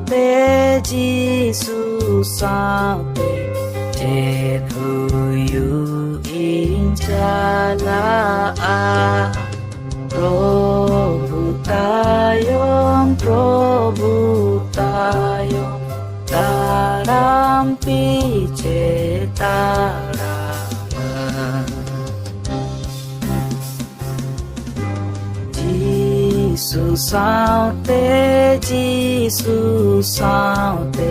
te Giêsu sao te che thu yu in cha la a Prabhu tayom taram pi che taram Giêsu sao te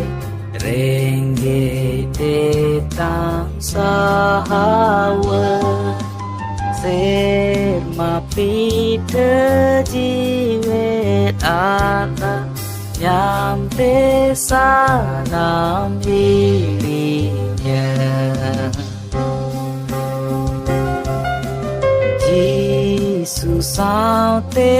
renge te tang sa hawa se ma pi te ji ve ata nham te sa nam vi nya Giêsu sao te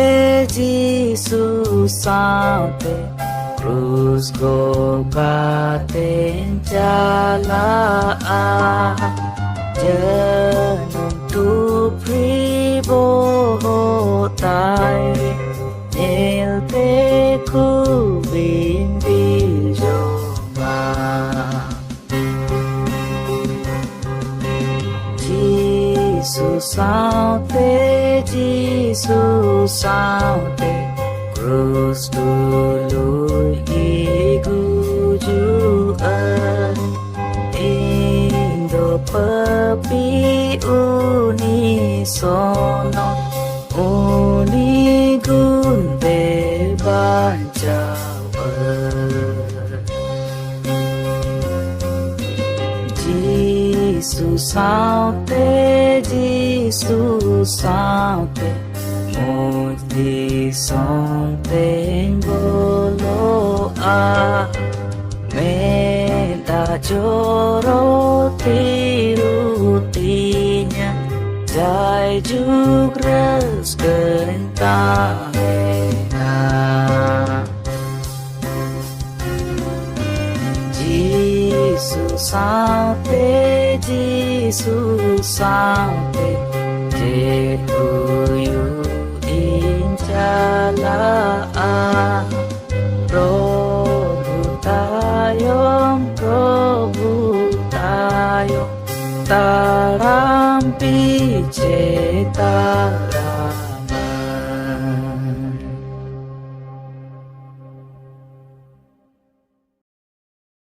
Cruz go ba ten cha la a Janum tu pri bo tai Nel te ku bin vi jo ma Giêsu sao te Cruz tu lui gu ju an Indo papi unisono Unigun de banjawa Giêsu sao te một đi song tên bolo a me da choro tirutinya jai jugras genta na Giêsu sao te che tu yu in cha la a Prabhu tayom taram pi che taram